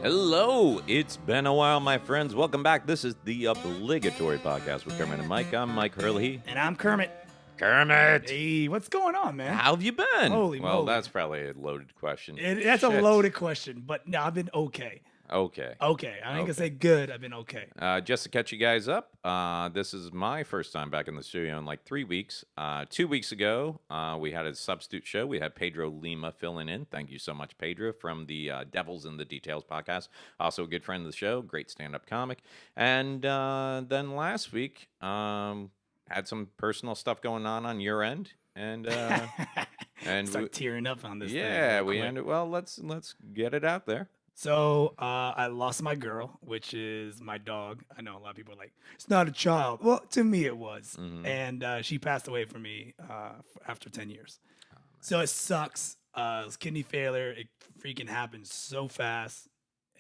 Hello, it's been a while, my friends. Welcome back. This is the obligatory podcast with Kermit and Mike. I'm Mike Hurley. And I'm Kermit. Kermit! Hey, what's going on, man? How have you been? Holy well, moly. that's probably a loaded question. That's a Shit. loaded question, but no, I've been okay. Okay. Okay, I ain't Okay. gonna say good. I've been okay. Just to catch you guys up, this is my first time back in the studio in like 3 weeks. 2 weeks ago, we had a substitute show. We had Pedro Lima filling in. Thank you so much, Pedro, from the Devils in the Details podcast. Also a good friend of the show, great stand-up comic. And then last week, had some personal stuff going on your end. And and Start tearing up on this. yeah, thing we real quick. ended. Well, let's get it out there. So I lost my girl, which is my dog. I know a lot of people are like, it's not a child. Well, to me it was, Mhm. and she passed away from me after 10 years. So it sucks. It was kidney failure. It freaking happened so fast.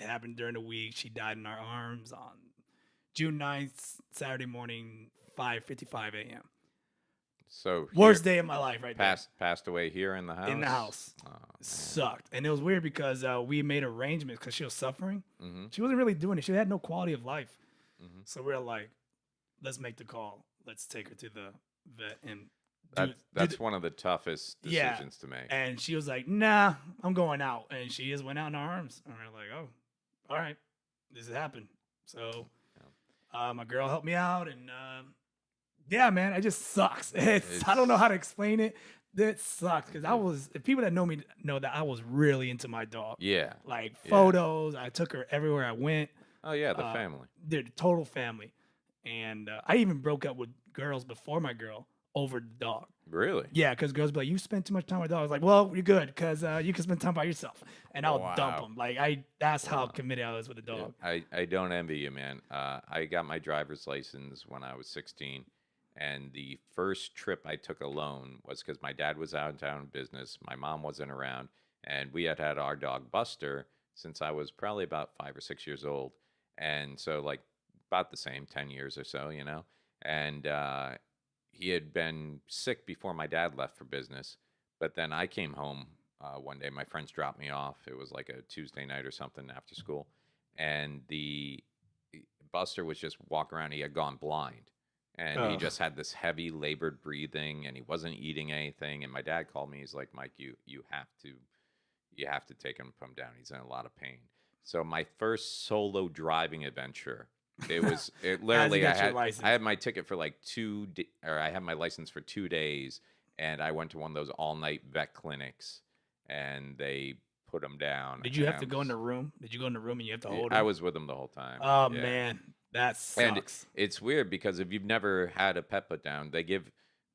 It happened during the week. She died in our arms on June 9th, Saturday morning, 5:55 a.m. So Worst here- day of my life right passed away here in the house. there. In the house. Oh, man. Sucked. And it was weird because we made arrangements because she was suffering. Mhm. She wasn't really doing it. She had no quality of life. Mhm. So we are like, let's make the call. Let's take her to the vet and That's one of the toughest Yeah. decisions to make. And she was like, nah, I'm going out. And she just went out in our arms. And we're like, oh, all right, this has happened. So my girl helped me out. And yeah, man, it just sucks. I don't know how to explain it. It sucks because if people that know me know that I was really into my dog. Yeah. Like Yeah. photos, I took her everywhere I went. Oh yeah, the family. They're the total family. And I even broke up with girls before my girl over the dog. Really? Yeah, because girls be like, you spend too much time with dogs. I was like, well, you're good because you can spend time by yourself. And I'll dump Wow. them. Like, that's how committed I was with the Yeah, dog. I don't envy you, man. I got my driver's license when I was 16, and the first trip I took alone was because my dad was out in town business, my mom wasn't around, and we had our dog Buster since I was probably about 5 or 6 years old, and so like about the same 10 years or so, and he had been sick before my dad left for business, but then I came home one day. My friends dropped me off. It was like a Tuesday night or something after school, and the Buster was just walking around. He had gone blind, and he Ugh. just had this heavy, labored breathing, and he wasn't eating anything. And my dad called me. He's like, "Mike, you have to take him from down. He's in a lot of pain." So my first solo driving adventure. It literally get your license? I had my ticket for like or I had my license for 2 days, and I went to one of those all night vet clinics, and they put him down. Did you have and to go in the room? Did you go in the room and you have to hold I him? was with him the whole time. Oh, Yeah. man. That And sucks. it's weird because if you've never had a pet put down,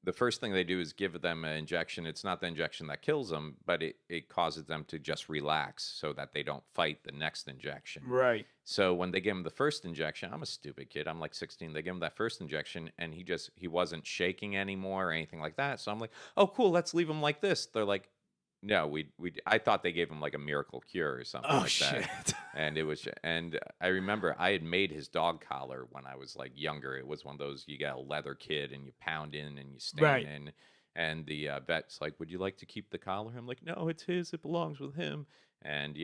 the first thing they do is give them an injection. It's not the injection that kills them, but it causes them to just relax so that they don't fight the next injection. Right. So when they give him the first injection, I'm a stupid kid. I'm like 16. They give him that first injection, and he wasn't shaking anymore or anything like that. So I'm like, oh, cool. Let's leave him like this. They're like, no, I thought they gave him like a miracle cure or something Oh, like shit. that. And I remember I had made his dog collar when I was like younger. It was one of those, you got a leather kid and you pound in and you stand Right. in. And the vet's like, would you like to keep the collar? I'm like, no, it's his. It belongs with him. And,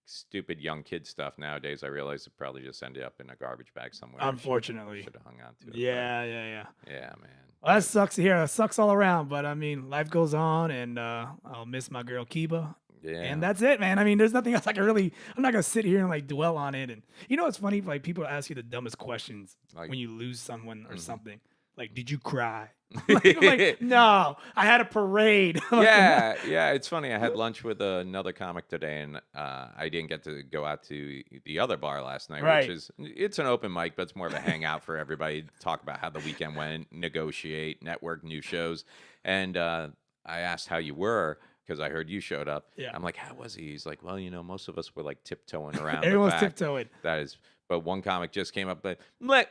stupid young kid stuff nowadays, I realize it probably just ended up in a garbage bag somewhere. Unfortunately. Should have hung on to it. Yeah. But yeah, man. Well, that sucks to hear. It sucks all around. But, I mean, life goes on, and I'll miss my girl, Kiba. Yeah. And that's it, man. I mean, there's nothing else I can really. I'm not gonna sit here and like dwell on it. And it's funny, like people ask you the dumbest questions Like- when you lose someone or Mhm. something. Like, did you cry? I'm like, no, I had a parade. yeah. It's funny. I had lunch with another comic today, and I didn't get to go out to the other bar last night, Right. it's an open mic, but it's more of a hangout for everybody to talk about how the weekend went, negotiate, network, new shows. And I asked how you were because I heard you showed up. Yeah. I'm like, how was he? He's like, well, most of us were like tiptoeing around. the Everyone's fact tiptoeing. That is. But one comic just came up like,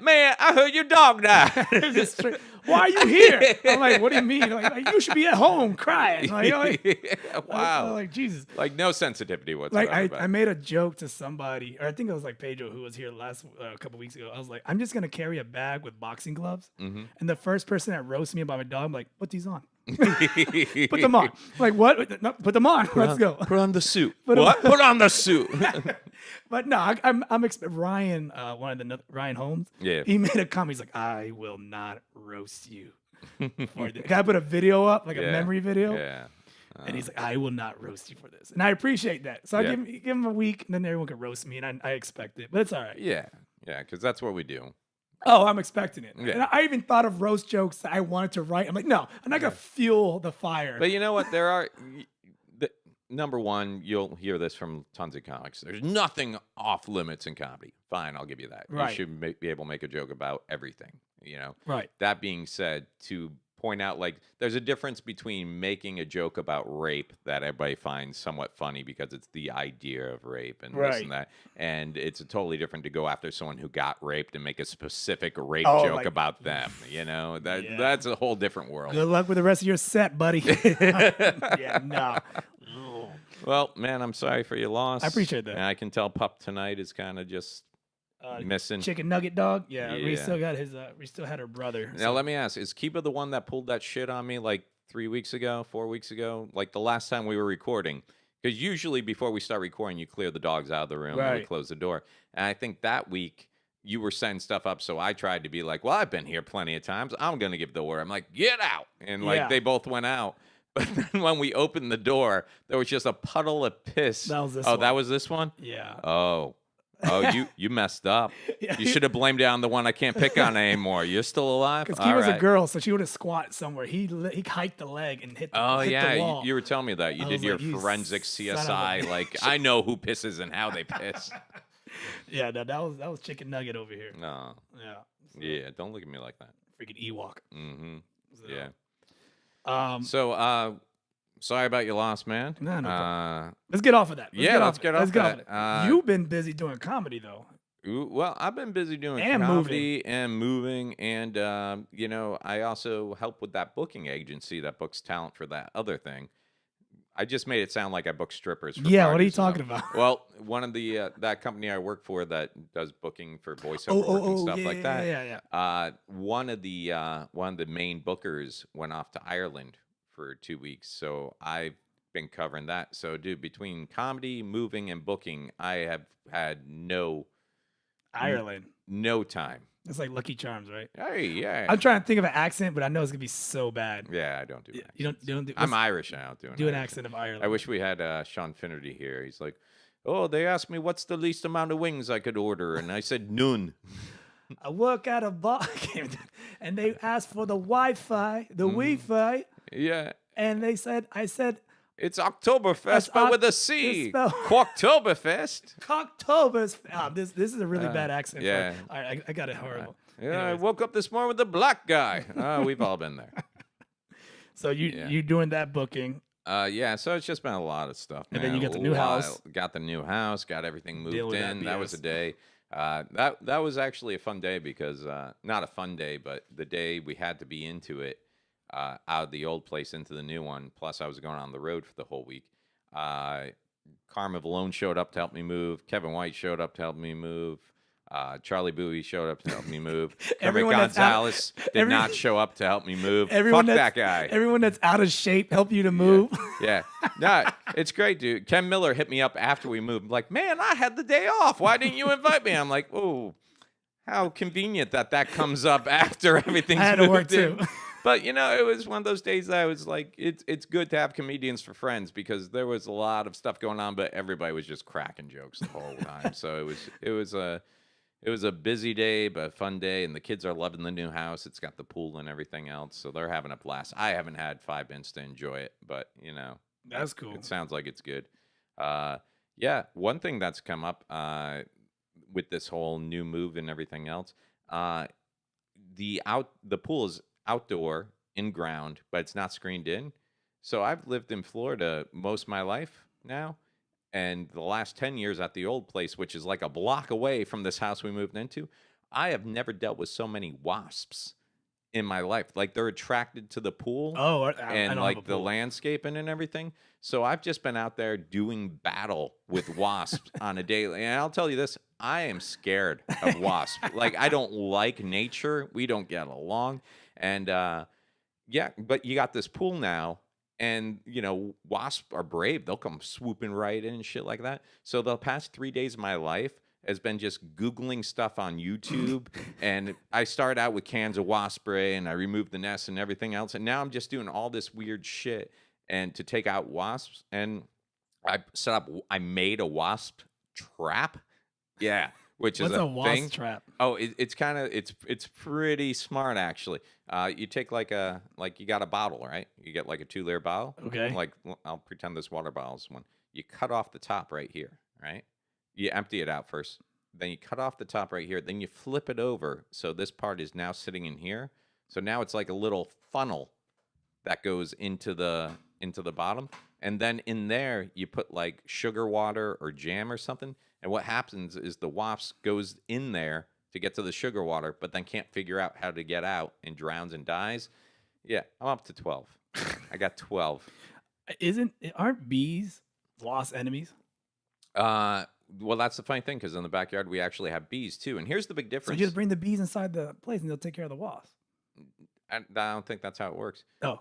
man, I heard your dog died. It's just straight, why are you here? I'm like, what do you mean? Like, you should be at home crying. Wow. I'm like, Jesus. Like no sensitivity Like whatsoever. I made a joke to somebody, or I think it was like Pedro who was here last a couple weeks ago. I was like, I'm just gonna carry a bag with boxing gloves, Mhm. and the first person that roasts me about my dog, I'm like, put these on. Put them on. Like, what? No, put them on. Let's go. Put on the suit. Put 'em- What? Put on the suit. But no, Ryan, Ryan Holmes. Yeah. He made a comment. He's like, I will not roast you. For this. Can I put a video up, like a Yeah. memory video? Yeah. And he's like, I will not roast you for this. And I appreciate that. So I Yeah. give him a week, and then everyone can roast me, and I expect it. But it's all right. Yeah. Yeah. Because that's what we do. Oh, I'm expecting it. Yeah. And I even thought of roast jokes that I wanted to write. I'm like, no, I'm not going to fuel the fire. But you know what? There are. Number one, you'll hear this from tons of comics. There's nothing off limits in comedy. Fine, I'll give you that. Right. You should be able to make a joke about everything. You know. Right. That being said, to point out, like, there's a difference between making a joke about rape that everybody finds somewhat funny because it's the idea of rape and this Right. and that, and it's totally different to go after someone who got raped and make a specific rape Oh, joke like- about them. You know, Yeah. that's a whole different world. Good luck with the rest of your set, buddy. Yeah, no. Well, man, I'm sorry for your loss. I appreciate that. And I can tell Pup tonight is kind of just missing. Chicken nugget dog. Yeah, we Yeah. still got his. We still had her brother. Now, let me ask: is Kiba the one that pulled that shit on me like 3 weeks ago, 4 weeks ago, like the last time we were recording? Because usually before we start recording, you clear the dogs out of the room and we Right. close the door. And I think that week you were setting stuff up, so I tried to be like, "Well, I've been here plenty of times. I'm gonna give the word." I'm like, "Get out!" And like Yeah. they both went out. But then when we opened the door, there was just a puddle of piss. That was this Oh, that one. was this one. Yeah. Oh, you messed up. Yeah. You should have blamed it on the one I can't pick on anymore. You're still alive? Because All Kiva's a right. girl, so she would have squat somewhere. He hiked the leg and hit. Oh, hit yeah. The You, wall. you were telling me that. You I did was your like, "You forensic son of a CSI. Like, I know who pisses and how they piss. Yeah, no, that was chicken nugget over here. No. Yeah. Yeah, don't look at me like that. Freaking Ewok. Mm-hmm. So, Yeah. Um. Sorry about your loss, man. No, no uh, Let's get off of that. yeah, let's get off that. it. You've been busy doing comedy though. well, I've been busy doing And comedy and moving, and you know, I also help with that booking agency that books talent for that other thing. I just made it sound like I book strippers. For Yeah, what are you parties and talking stuff. about? Well, one of the that company I work for that does booking for voiceover work and stuff yeah, like that. Yeah. One of the main bookers went off to Ireland for 2 weeks, so I've been covering that. So, dude, between comedy, moving, and booking, I have had no Ireland. time. It's like Lucky Charms, right? Hey, yeah, I'm trying to think of an accent, but I know it's gonna be so bad. yeah, I don't do that. You don't do. I'm let's Irish now. do an Irish. accent of Ireland. I wish we had Sean Finnerty here. He's like, oh, they asked me what's the least amount of wings I could order, and I said none. I work at a bar, and they asked for the Wi-Fi, the Wi-Fi, Yeah. and I said, It's Oktoberfest, That's but with a it's C. spelled- Quacktoberfest. Cocktober's. This is a really bad accent. yeah. All right, I got it horrible. Yeah, I Anyways. woke up this morning with a black guy. We've all been there. So Yeah. you doing that booking? Yeah, so it's just been a lot of stuff, man. And then you got the new house. Got the new house, got everything moved Deal with that in. That was a BS. day. That was actually a fun day because not a fun day, but the day we had to be into it out of the old place into the new one. Plus, I was going on the road for the whole week. Karma Valone showed up to help me move. Kevin White showed up to help me move. Charlie Bowie showed up to help me move. Kevin Everyone that's out- Gonzalez did not show up to help me move. Everyone Fuck that that's- guy. Everyone that's out of shape help you to move. Yeah. No, it's great, dude. Ken Miller hit me up after we moved. Like, man, I had the day off. Why didn't you invite me? I'm like, oh, how convenient that comes up after everything's I had to work moved in. too. But, you know, it was one of those days that I was like, it's good to have comedians for friends because there was a lot of stuff going on, but everybody was just cracking jokes the whole time. So it was a busy day, but a fun day, and the kids are loving the new house. It's got the pool and everything else, so they're having a blast. I haven't had 5 minutes to enjoy it, but, you know. That's cool. It sounds like it's good. Yeah, one thing that's come up with this whole new move and everything else, the pool is outdoor, in ground, but it's not screened in. So I've lived in Florida most of my life now, and the last 10 years at the old place, which is like a block away from this house we moved into, I have never dealt with so many wasps in my life. Like they're attracted to the pool Oh, I and don't like have a the pool. landscaping and everything. So I've just been out there doing battle with wasps on a daily. And I'll tell you this, I am scared of wasps. Like I don't like nature. We don't get along. And Yeah, but you got this pool now, and wasps are brave. They'll come swooping right in and shit like that. So the past 3 days of my life has been just googling stuff on YouTube, and I started out with cans of wasp spray, and I removed the nest and everything else, and now I'm just doing all this weird shit and to take out wasps. And I made a wasp trap. Yeah, which is What's a a wasp thing. trap? Oh, it's kind of it's pretty smart actually. You take like you got a bottle, right? You get like a 2 layer bottle. Okay. Like I'll pretend this water bottle is one. You cut off the top right here, right? You empty it out first. Then you cut off the top right here. Then you flip it over so this part is now sitting in here. So now it's like a little funnel that goes into the bottom, and then in there you put like sugar water or jam or something, and what happens is the wasp goes in there to get to the sugar water, but then can't figure out how to get out and drowns and dies. Yeah, I'm up to 12. I got 12. Aren't bees wasp enemies? Well, that's the funny thing, because in the backyard we actually have bees too, and here's the big So difference. you just bring the bees inside the place and they'll take care of the wasps. I don't think that's how it works. Oh.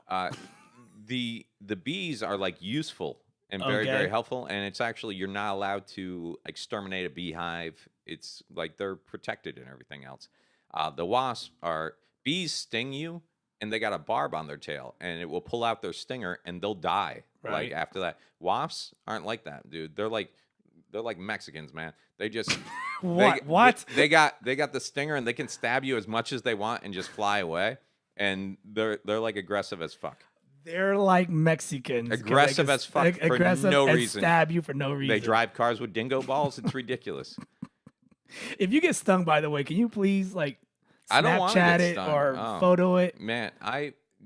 The bees are like useful and very, very Okay. helpful, and it's actually, you're not allowed to exterminate a beehive. It's like they're protected and everything else. The wasps are bees sting you, and they got a barb on their tail, and it will pull out their stinger, and they'll die. Like Right. after that, wasps aren't like that, dude. They're like Mexicans, man. They just What? they, What? they got the stinger, and they can stab you as much as they want and just fly away. And they're like aggressive as fuck. They're like Mexicans. 'cause they Aggressive can as fuck for aggressive no and reason. stab you for no reason. They drive cars with dingo balls. It's ridiculous. If you get stung, by the way, can you please like I don't wanna Snapchat get it stung. or Oh. photo it? Man,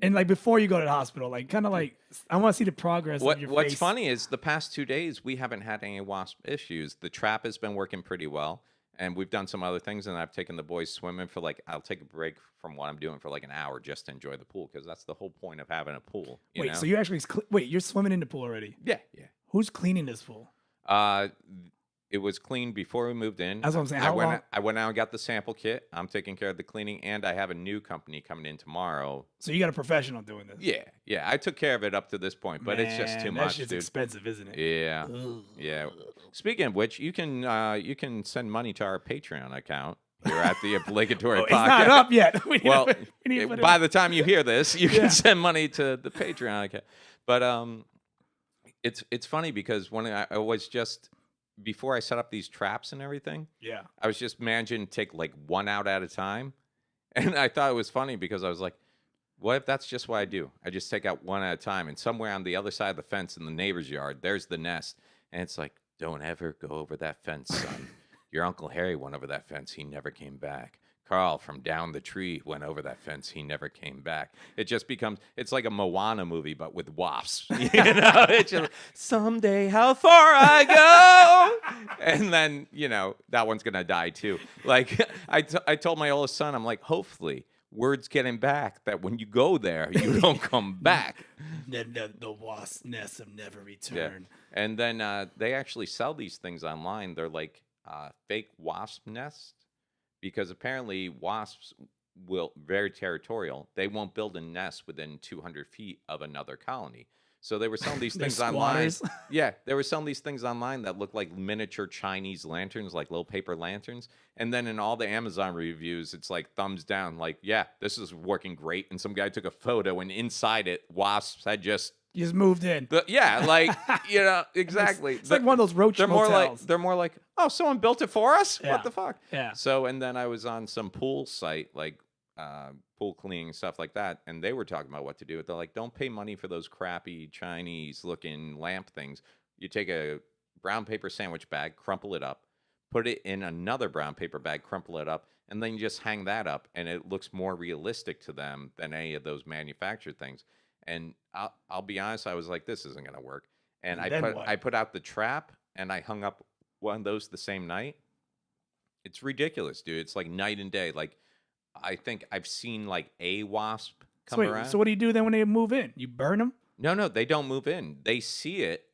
And like before you go to the hospital, like kind of like I want to see the progress of your what's face. funny is the past 2 days we haven't had any wasp issues. The trap has been working pretty well, and we've done some other things. And I've taken the boys swimming for I'll take a break from what I'm doing for like an hour just to enjoy the pool, because that's the whole point of having a pool. You know? So you actually wait? You're swimming in the pool already? Yeah. Who's cleaning this pool? It was cleaned before we moved in. That's what I'm saying. How long? I went out and got the sample kit. I'm taking care of the cleaning, and I have a new company coming in tomorrow. So you got a professional doing this? Yeah. I took care of it up to this point, but it's just too Man, much, That shit's dude. expensive, isn't it? Yeah, Ugh. yeah. Speaking of which, you can send money to our Patreon account here at the Obligatory Oh, it's Podcast. not up yet. We need Well, to, we need to put it by up. the time you hear this, you Yeah. can send money to the Patreon account. But it's funny because when I was just before I set up these traps and everything, Yeah. I was just managing to take like one out at a time, and I thought it was funny because I was like, what if that's just what I do? I just take out one at a time, and somewhere on the other side of the fence in the neighbor's yard, there's the nest, and it's like, don't ever go over that fence, son. Your Uncle Harry went over that fence. He never came back. Carl from down the tree went over that fence. He never came back. It just becomes, it's like a Moana movie, but with wasps. It's just, someday how far I go. And then, that one's going to die too. Like I told my oldest son, I'm like, hopefully word's getting back that when you go there, you don't come back. The wasp nests have never Yeah. returned. And then they actually sell these things online. They're like fake wasp nests, because apparently wasps very territorial. They won't build a nest within 200 feet of another colony. So they were selling these They're things online. squatters. Yeah, they were selling these things online that look like miniature Chinese lanterns, like little paper lanterns. And then in all the Amazon reviews, it's like thumbs down, like, yeah, this is working great. And some guy took a photo, and inside it, wasps had just, You just moved in. exactly. It's like one of those roach They're motels. more like, oh, someone built it for us? Yeah. What the fuck? Yeah. So, and then I was on some pool site, like pool cleaning and stuff like that, and they were talking about what to do. They're like, don't pay money for those crappy Chinese-looking lamp things. You take a brown paper sandwich bag, crumple it up, put it in another brown paper bag, crumple it up, and then you just hang that up, and it looks more realistic to them than any of those manufactured things. And I'll be honest, I was like, this isn't going to work. And Then what? I put out the trap, and I hung up one of those the same night. It's ridiculous, dude. It's like night and day. Like, I think I've seen like a wasp come around. So what do you do then when they move in? You burn them? No, they don't move in. They see it,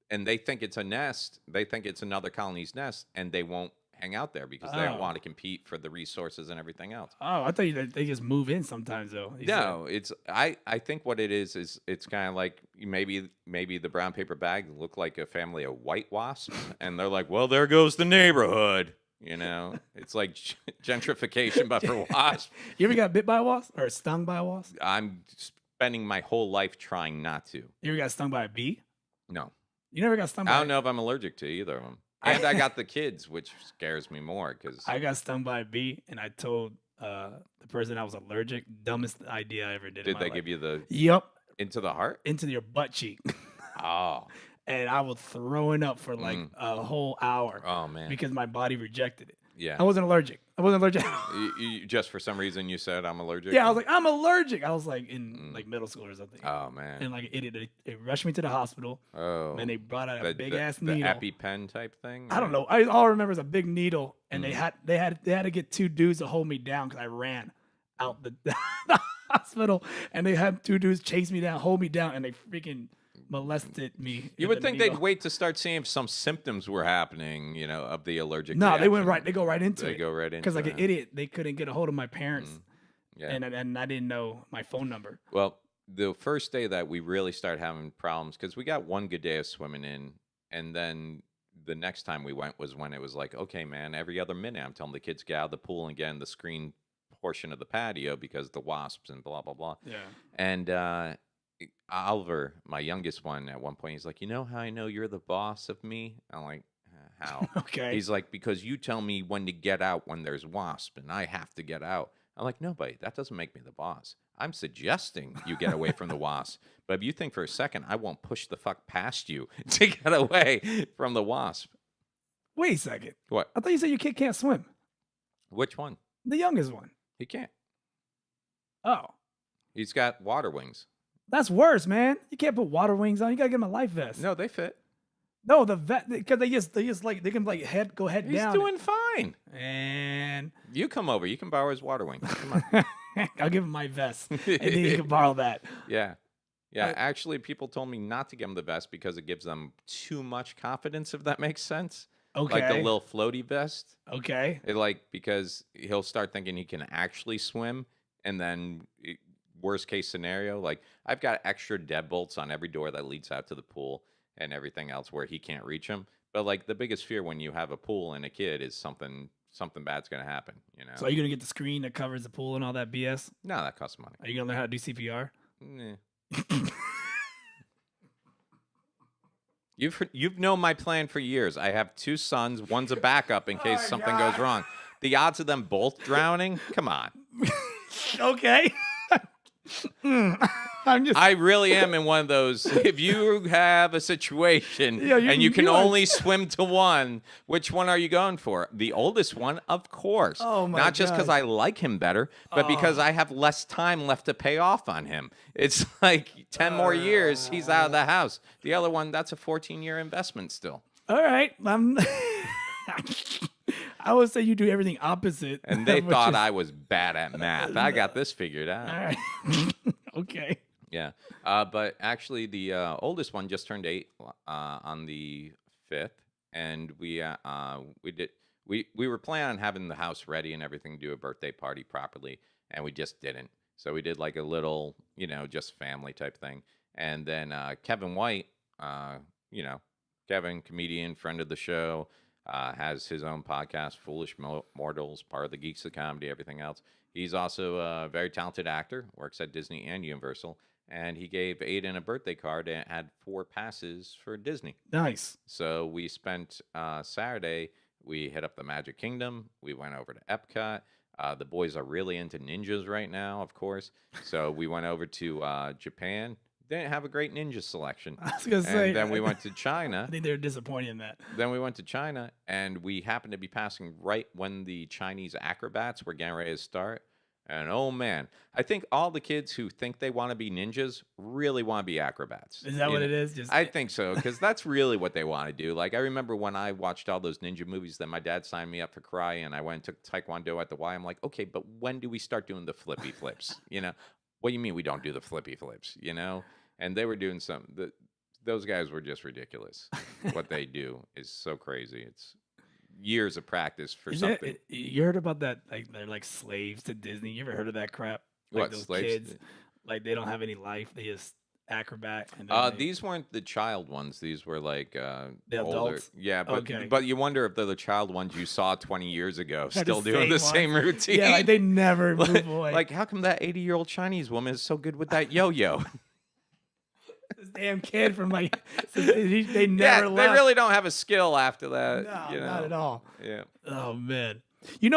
and they think it's a nest. They think it's another colony's nest, and they won't hang out there because they don't Oh. want to compete for the resources and everything else. Oh, I thought they just move in sometimes though. You said. No, it's I think what it is it's kind of like maybe the brown paper bag look like a family of white wasps, and they're like, well, there goes the neighborhood. You know, it's like gentrification, but for wasps. You ever got bit by a wasp or stung by a wasp? I'm spending my whole life trying not to. You ever got stung by a bee? No, You never got stung by I don't know if I'm allergic to either of them. And I got the kids, which scares me more because I got stung by a bee and I told the person I was allergic, dumbest idea I ever did. did they give you the Yep, into the heart? into your butt cheek. Oh, And I was throwing up for like a whole hour oh man, because my body rejected it. yeah. I wasn't allergic. Just for some reason you said I'm allergic. Yeah, I was like, I'm allergic. I was like in like middle school or something. Oh man. And like an idiot, they rushed me to the hospital. Oh. And they brought out a the, big the, ass the needle. EpiPen type thing. I don't know. All I remember is a big needle, and they had to get two dudes to hold me down because I ran out the hospital, and they had two dudes chase me down, hold me down, and they freaking molested me. You with would the think needle. they'd wait to start seeing if some symptoms were happening, you know, of the allergic. No, they went reaction. right. They go right into They it. go right into Because like it. an idiot, they couldn't get a hold of my parents, Yeah. and I didn't know my phone number. Well, the first day that we really started having problems, because we got one good day of swimming in, and then the next time we went was when it was like, okay, man, every other minute I'm telling the kids to get out of the pool and get in the screen portion of the patio because the wasps and blah blah blah. Yeah. And Oliver, my youngest one, at one point he's like, you know how I know you're the boss of me? I'm like, how? Okay. He's like, because you tell me when to get out when there's wasp, and I have to get out. I'm like, no, buddy, that doesn't make me the boss. I'm suggesting you get away from the wasp. But if you think for a second, I won't push the fuck past you to get away from the wasp. Wait a second. What? I thought you said your kid can't swim. Which one? The youngest one. He can't. Oh, He's got water wings. that's worse, man. You can't put water wings on. You gotta get him a life vest. No, they fit. No, the vet because they just like they can like go head He's down. doing fine. And You come over. You can borrow his water wings. Come on. I'll give him my vest, and then you can borrow that. Yeah. Yeah. Actually, people told me not to give them the vest because it gives them too much confidence, if that makes sense. Okay. Like the little floaty vest. Okay. Because he'll start thinking he can actually swim, and then worst case scenario, like I've got extra deadbolts on every door that leads out to the pool and everything else where he can't reach them. But like the biggest fear when you have a pool and a kid is something bad's gonna happen. You know. So are you gonna get the screen that covers the pool and all that BS? No, that costs money. Are you gonna learn how to do CPR? Nah. You've known my plan for years. I have two sons. One's a backup in case something goes wrong. The odds of them both drowning? Come on. Okay. I'm just. I really am in one of those. If you have a situation Yeah, and you can you are- only swim to one, which one are you going for? The oldest one, of course. Oh, my Not just because God. I like him better, but because I have less time left to pay off on him. It's like 10 more years, he's out of the house. The other one, that's a 14-year investment still. All right. I would say you do everything opposite. And they which thought is- I was bad at math. I got this figured out. All right. Okay. Yeah, but actually, the oldest one just turned 8 on the 5th, and we were planning on having the house ready and everything, do a birthday party properly, and we just didn't. So we did like a little, just family type thing, and then Kevin White, Kevin, comedian, friend of the show, has his own podcast, Foolish Mortals, part of the Geeks of Comedy, everything else. He's also a very talented actor, works at Disney and Universal, and he gave Aiden a birthday card and had 4 passes for Disney. Nice. So we spent Saturday, we hit up the Magic Kingdom, we went over to Epcot. The boys are really into ninjas right now, of course. So we went over to Japan. Didn't have a great ninja selection. I was gonna say. And then we went to China. I think they're disappointed in that. Then we went to China, and we happened to be passing right when the Chinese acrobats were getting ready to start. And oh man, I think all the kids who think they want to be ninjas really want to be acrobats. Is that what it is? Just I think so, because that's really what they want to do. Like I remember when I watched all those ninja movies that my dad signed me up for karate, and I went and took Taekwondo at the Y. I'm like, okay, but when do we start doing the flippy flips? What do you mean we don't do the flippy flips? And they were doing those guys were just ridiculous. What they do is so crazy. years of practice for Is something. you heard about that? Like they're like slaves to Disney. You ever heard of that crap? Like What those slaves? kids, like they don't have any life. They just acrobat and then they, These weren't the child ones. These were like the older. adults. Yeah, Okay. but you wonder if they're the child ones you saw 20 years ago, They're the still doing the same same ones. routine. Yeah, like they never move like, away. like, how come that 80-year-old Chinese woman is so good with that yo-yo? This damn kid from like they Yeah, never they left. really don't have a skill after that. No, you know? not at all. Yeah. Oh man. We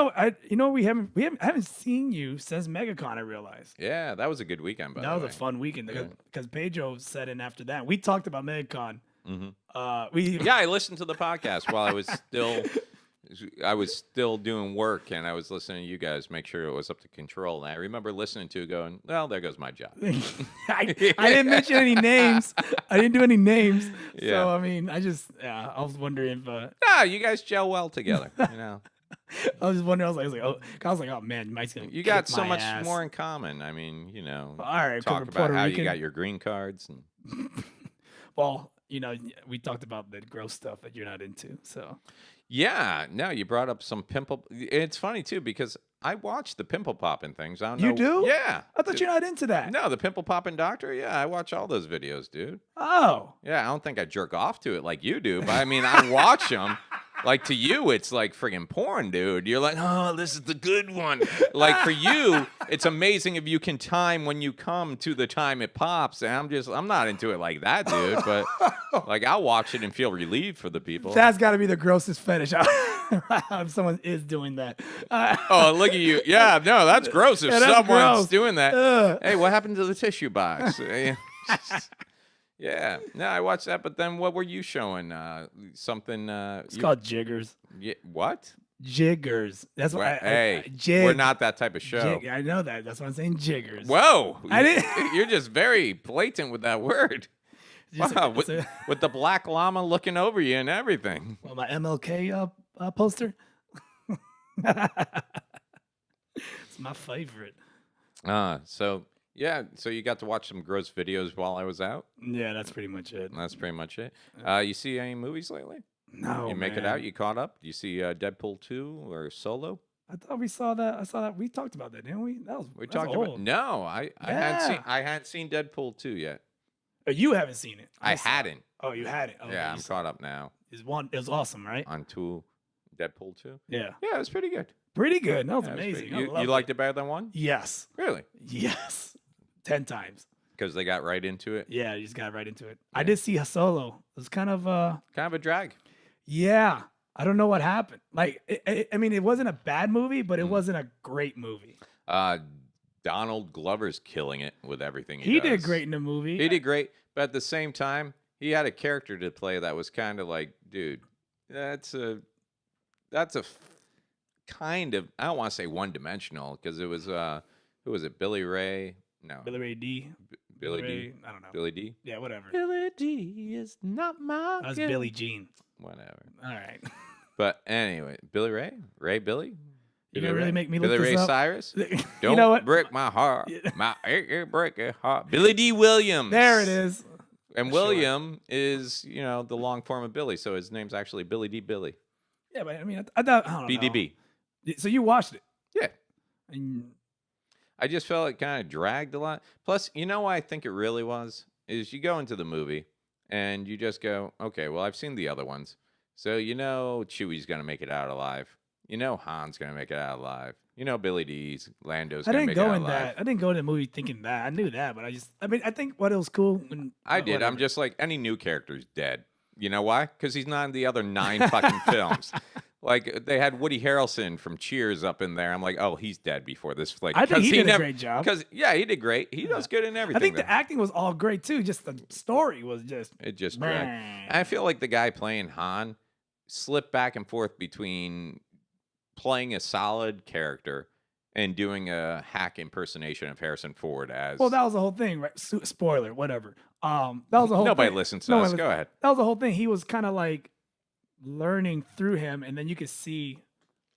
haven't seen you since MegaCon. I realized. Yeah, that was a good weekend, by That the was way. a fun weekend Yeah. because Pedro set in after that. We talked about MegaCon. Mm-hmm. Yeah, I listened to the podcast while I was still doing work, and I was listening to you guys make sure it was up to control. And I remember listening to it going, well, there goes my job. I didn't mention any names. I didn't do any names. Yeah. So I mean, I was wondering if Ah, you guys gel well together. You know, I was just wondering. I was like, oh man, Mike's gonna. you got kick so my much ass. more in common. I mean, you know, All right, talk we're about Puerto how Rican. you got your green cards and. Well, we talked about the gross stuff that you're not into. So Yeah, no, you brought up some pimple. It's funny too because I watch the pimple popping things. I don't You know. do? Yeah. I thought you're not into that. No, the pimple popping doctor. Yeah, I watch all those videos, dude. Oh. Yeah, I don't think I jerk off to it like you do, but I mean, I watch them. Like to you, it's like friggin' porn, dude. You're like, oh, this is the good one. Like for you, it's amazing if you can time when you come to the time it pops. And I'm not into it like that, dude. But like, I'll watch it and feel relieved for the people. That's got to be the grossest fetish. If someone is doing that. Oh, look at you. Yeah, no, that's gross if Yeah, that's someone's gross. doing that. Ugh. Hey, what happened to the tissue box? Yeah, no, I watched that. But then what were you showing? Something. It's called Jiggers. Yeah, what? Jiggers. That's what. Hey, jig, we're not that type of show. Jig, I know that. That's why I'm saying Jiggers. Whoa, I didn't- You're just very blatant with that word. Just Wow, it's with the black llama looking over you and everything. well, my MLK poster. It's my favorite. So yeah, so you got to watch some gross videos while I was out. Yeah, that's pretty much it. That's pretty much it. You see any movies lately? No, You make it man. out? You caught up? Do you see Deadpool 2 or Solo? I thought we saw that. I saw that. We talked about that, didn't we? We that's talked about old. no. I Yeah. hadn't seen Deadpool 2 yet. Oh, you haven't seen it. I saw it. hadn't. Oh, you had it. Oh, Yeah, you I'm saw caught up now it. It was awesome, right? on Deadpool 2. Yeah, Yeah, it was pretty good. pretty good. That was Yeah, it was amazing. pretty- I You loved liked it better than one? Yes, Really? yes, 10 times. Because they got right into it. Yeah, you just got right into it. Yeah. I did see a Solo. It was kind of Kind of a drag. yeah. I don't know what happened. Like, I mean, it wasn't a bad movie, but it Mm. wasn't a great movie. Donald Glover's killing it with everything He did does. great in the movie. He did great, but at the same time, he had a character to play that was kind of like, dude, that's a kind of, I don't want to say one-dimensional because it was who was it? Billy Ray? No, Billy Ray D. Billy D. Ray, I don't know. Billy D. Yeah, whatever. Billy D is not my. That was girl. Billie Jean. Whatever. All right. But anyway, Billy Ray, Billy. You Billy gonna really Ray? make me look Billy this Ray up? Cyrus. You Don't know what? break my heart. Yeah. My break your heart. Billy D. Williams. There it is. And Sure. William is, the long form of Billy, so his name's actually Billy D. Billy. Yeah, but I mean, I thought I don't know. BDB. So you watched it? Yeah. And I just felt it kind of dragged a lot. Plus, you know what I think it really was? Is you go into the movie and you just go, okay, well, I've seen the other ones. So Chewie's going to make it out alive. Han's going to make it out alive. Billy D's, Lando's I going to didn't make it go out in alive. that. I didn't go in the movie thinking that. I knew that, but I think what it was cool. When, I did. I'm whatever. just like, any new character's dead. You know why? Because he's not in the other 9 fucking films. Like, they had Woody Harrelson from Cheers up in there. I'm like, oh, he's dead before this flick. I think 'Cause he did a never- great job. Because, yeah, he did great. He does good in everything. I think the though. acting was all great too. Just the story was just. It just dragged. Meh. I feel like the guy playing Han slipped back and forth between playing a solid character and doing a hack impersonation of Harrison Ford as. Well, that was the whole thing, right? Spoiler, whatever. That was the whole. Nobody thing. listens to No one us. listens. Go ahead. That was the whole thing. He was kind of like learning through him, and then you could see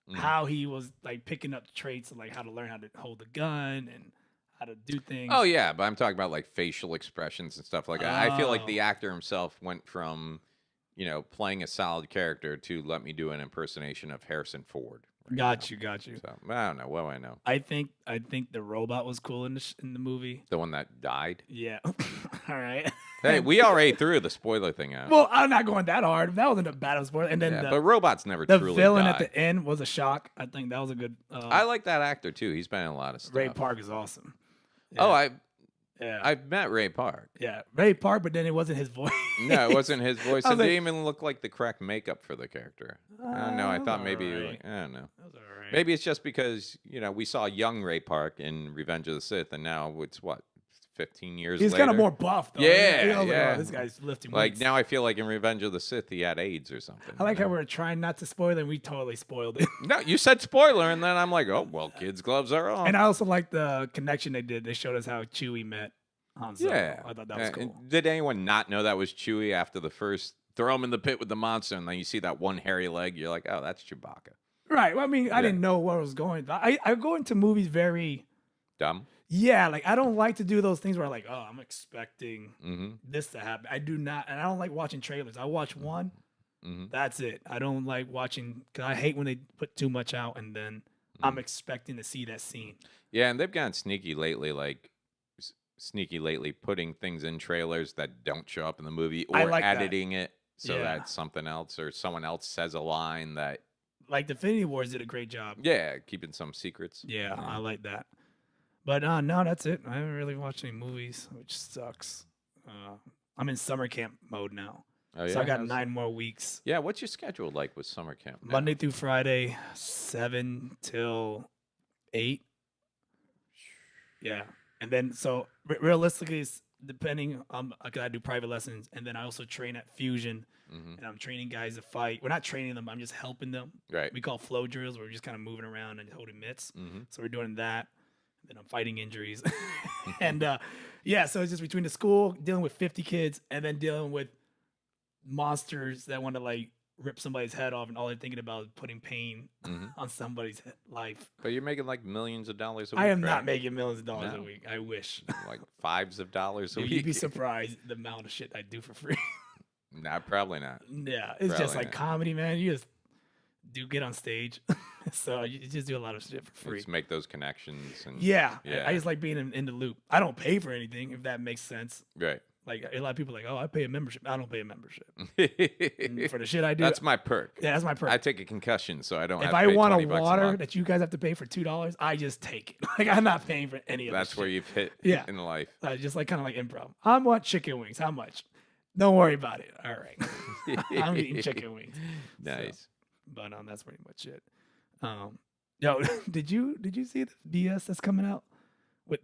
Mhm. how he was like picking up traits of like how to learn how to hold a gun and how to do things. Oh yeah, but I'm talking about like facial expressions and stuff like that. I feel like Oh. the actor himself went from, playing a solid character to let me do an impersonation of Harrison Ford. Right Got you, got you. So I don't know. What do I know? I think the robot was cool in the movie. The one that died. Yeah. All right. Hey, we already threw the spoiler thing out. Well, I'm not going that hard. That wasn't a bad of a spoiler. And then Yeah, but robots never the truly villain die. at the end was a shock. I think that was a good. I like that actor too. He's been in a lot of stuff. Ray Park is awesome. Oh, Yeah. I've met Ray Park. Yeah. Ray Park, but then it wasn't his voice. No, it wasn't his voice. I It was like- didn't even look like the correct makeup for the character. I don't know. I that thought was maybe alright. I don't know. That was all right. Maybe it's just because we saw young Ray Park in Revenge of the Sith, and now it's what 15 years. He's later? kind of more buff, though. Yeah, You know, like, yeah. oh, this guy's lifting Like weights. now, I feel like in Revenge of the Sith, he had AIDS or something. I like how we're trying not to spoil it, and we totally spoiled it. No, you said spoiler, and then I'm like, oh well, kids' gloves are on. And I also like the connection they did. They showed us how Chewie met Han Solo. Yeah, I thought that was And cool. did anyone not know that was Chewie after the first throw him in the pit with the monster, and then you see that one hairy leg? You're like, oh, that's Chewbacca. Right. Well, I mean, I Yeah. didn't know what was going. I go into movies very. Dumb. Yeah, like I don't like to do those things where I'm like, oh, I'm expecting Mm-hmm. this to happen. I do not, and I don't like watching trailers. I watch one, Mm-hmm. that's it. I don't like watching because I hate when they put too much out and then I'm expecting to see that scene. Yeah, and they've gotten sneaky lately, putting things in trailers that don't show up in the movie I or like that. editing it so Yeah. that something else or someone else says a line that, Like Infinity Wars did a great job. yeah, keeping some secrets. Yeah, I like that. But no, that's it. I haven't really watched any movies, which sucks. I'm in summer camp mode now, Oh, yeah. so I got How's- 9 more weeks. Yeah, what's your schedule like with summer camp? now? Monday through Friday, 7 till 8. Yeah. And then, so realistically, it's depending, I do private lessons, and then I also train at Fusion, Mhm. and I'm training guys to fight. We're not training them, I'm just helping them. Right. We call flow drills, where we're just kind of moving around and holding mitts. Mm-hmm. So we're doing that. Then I'm fighting injuries. And yeah, so it's just between the school, dealing with 50 kids, and then dealing with monsters that want to like rip somebody's head off, and all they're thinking about is putting pain Mhm. on somebody's life. But you're making like millions of dollars a week. I am right? not making millions of dollars No. a week. I wish. like fives of dollars a Dude, week. you'd be surprised the amount of shit I do for free. Nah, probably not. Yeah, it's just Probably like not. comedy, man. You just do get on stage, so you just do a lot of shit for free. Just make those connections and Yeah, Yeah. I just like being in the loop. I don't pay for anything, if that makes sense. right. Like a lot of people are like, oh, I pay a membership. I don't pay a membership And for the shit I do. That's my perk. Yeah, that's my perk. I take a concussion, so I don't. If have to I pay want a 20 bucks water month. that you guys have to pay for $2, I just take it. Like I'm not paying for any of That's this where shit. you've hit Yeah. in life. Just like kind of like improv. I want chicken wings. How much? Don't worry about it. All right. I'm eating chicken wings. Nice. But that's pretty much it. Yo, did you see the BS that's coming out?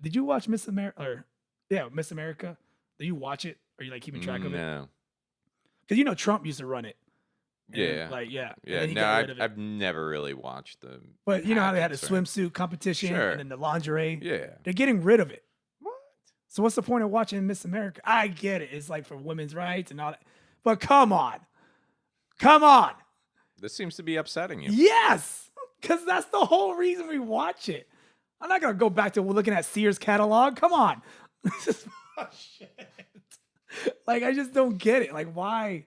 Did you watch Miss America? Or yeah, Miss America. Did you watch it? Are you like keeping track of it? No. Because Trump used to run it. And, Yeah. Like yeah. and Yeah. then he No, got rid of it. I've never really watched the. But you know how they had a pageants or- swimsuit competition Sure. and then the lingerie. Yeah. They're getting rid of it. What? So what's the point of watching Miss America? I get it. It's like for women's rights and all that. But come on. Come on. This seems to be upsetting you. Yes. Because that's the whole reason we watch it. I'm not going to go back to looking at Sears catalog. Come on. This is bullshit. Like, I just don't get it. Like, why?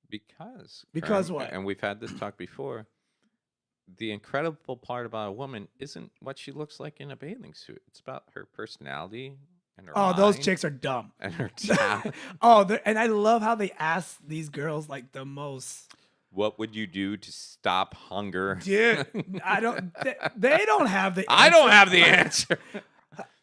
Because. Because Karen, what? And we've had this talk before. The incredible part about a woman isn't what she looks like in a bathing suit. It's about her personality and her. Oh, those mind chicks are dumb. and her talent. And I love how they ask these girls like the most. What would you do to stop hunger? Dude, I don't. They don't have the. I don't answer. have the answer.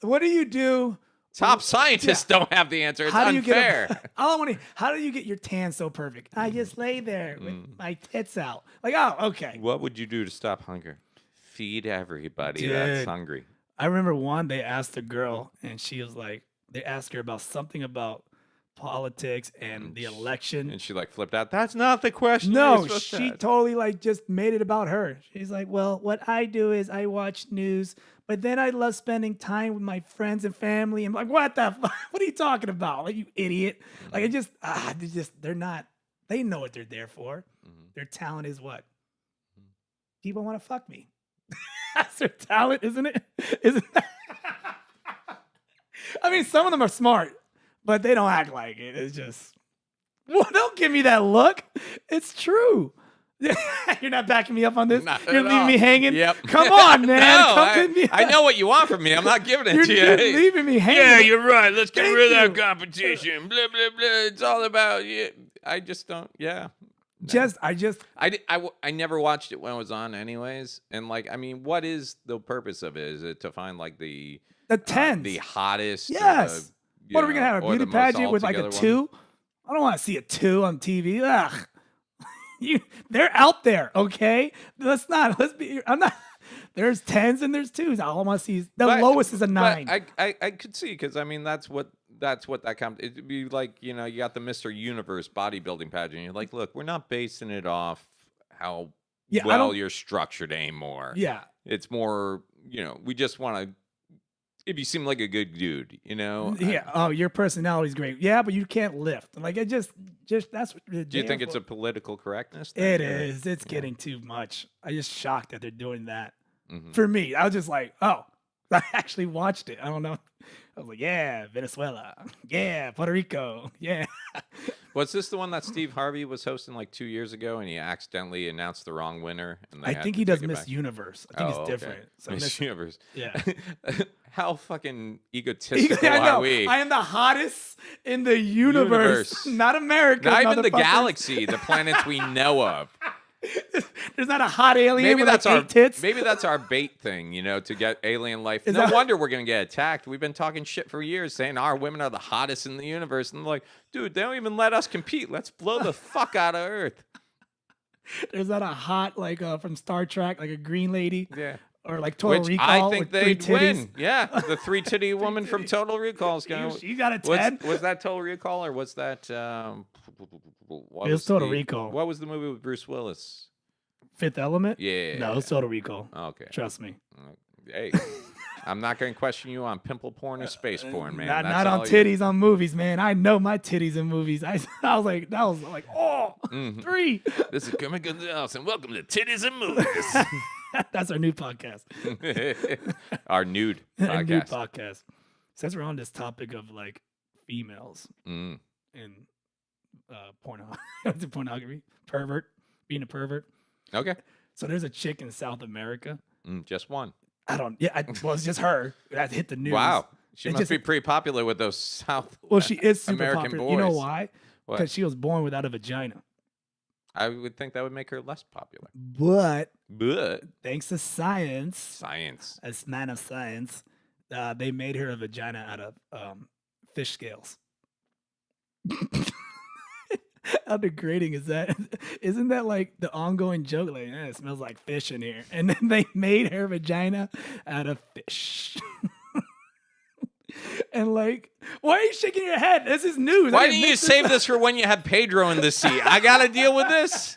What do you do? Top scientists don't have the answer. It's How do you unfair. get? I want to. How do you get your tan so perfect? I just lay there with Mm. my tits out. Like, oh, okay. What would you do to stop hunger? Feed everybody Dude. that's hungry. I remember one. They asked a girl, and she was like, they asked her about something about politics and And the sh- election. And she like flipped out. That's not the question. No, you're supposed to she ask." totally like just made it about her. She's like, well, what I do is I watch news, but then I love spending time with my friends and family. I'm like, what the fuck? What are you talking about? Like, you idiot. Like, it just, they're not, they know what they're there for. Mhm. Their talent is what? Mhm. People want to fuck me. That's their talent, isn't it? Isn't that? I mean, some of them are smart, but they don't act like it. It's just, Well, don't give me that look. It's true. You're not backing me up on this. Not You're at leaving all. me hanging. Yep. Come on, man. No, Come to me. I know what you want from me. I'm not giving it to You're you. leaving me hanging. Yeah, you're right. Let's get Thank rid of that you. competition. Blah blah blah. It's all about you. I just don't. Yeah. I never watched it when it was on, anyways. And like, I mean, what is the purpose of it? Is it to find like the tens. the hottest? Yes. What are we gonna have a or the beauty most pageant with like a altogether one? 2? I don't want to see a 2 on TV. Ugh. They're out there, okay? Let's be. I'm not. There's 10s and there's 2s. All I want to see is the lowest is a 9. But I could see, because I mean that's what that comes. It'd be like, you got the Mr. Universe bodybuilding pageant. You're like, look, we're not basing it off how well you're structured anymore. Yeah. It's more, we just want to. If you seem like a good dude, Yeah. Oh, your personality's great. Yeah, but you can't lift. Like it just that's what. Do you think it's a political correctness thing? It is. It's getting too much. I'm just shocked that they're doing that. Mm-hmm. For me, I was just like, oh, I actually watched it. I don't know. I was like, yeah, Venezuela. Yeah, Puerto Rico. Yeah. Was this the one that Steve Harvey was hosting like 2 years ago, and he accidentally announced the wrong winner? And I think he does Miss Universe. I think it's different. Okay. So Miss Universe. Yeah. How fucking egotistical I know. are we? I am the hottest in the universe. Not America. Not even the motherfuckers. galaxy, the planets we know of. There's not a hot alien Maybe with that's like our 8 tits. Maybe that's our bait thing, to get alien life. No wonder we're gonna get attacked. We've been talking shit for years, saying our women are the hottest in the universe, and they're like, dude, they don't even let us compete. Let's blow the fuck out of Earth. There's not a hot from Star Trek, like a green lady. Yeah. Or like Total Which Recall. I think with 3 they'd titties. win. Yeah, the 3-titty woman from Total Recall is going. She got a 10. Was that Total Recall, or was that? What It was Total the- Recall. What was the movie with Bruce Willis? Fifth Element? Yeah. No, it's Total Recall. Okay. Trust me. Hey, I'm not going to question you on pimple porn or space porn, man. Not on titties on movies, man. I know my titties in movies. I was like, oh, 3. This is Kermit Gonzalez, and welcome to Titties and Movies. That's our new podcast. Our nude Our new podcast. podcast. Since we're on this topic of like females Mm. and pornography, being a pervert. Okay. So there's a chick in South America. Just one. Well, it's just her that hit the news. Wow. She It must just- be pretty popular with those South. Well, she is super American popular. You know boys. why? What? Because she was born without a vagina. I would think that would make her less popular. But But thanks to science, science. as man of science, they made her a vagina out of fish scales. How degrading is that? Isn't that like the ongoing joke? Like, it smells like fish in here. And then they made her vagina out of fish. And like, why are you shaking your head? This is news. Why didn't you save this for when you had Pedro in the seat? I got to deal with this.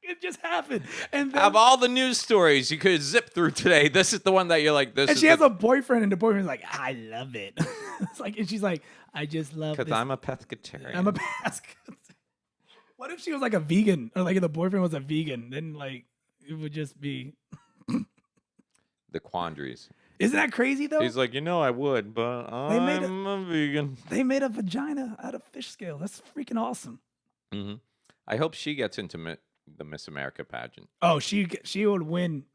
It just happened. And then, Of all the news stories you could zip through today, this is the one that you're like, this and is she has a boyfriend, and the boyfriend's like, I love it. It's like, and she's like, I just love because this. I'm a pescatarian. I'm a basket. What if she was like a vegan, or like if the boyfriend was a vegan? Then like it would just be. The quandaries. Isn't that crazy though? He's like, I would, but made I'm a vegan. They made a vagina out of fish scale. That's freaking awesome. Hmm. I hope she gets into the Miss America pageant. Oh, she would win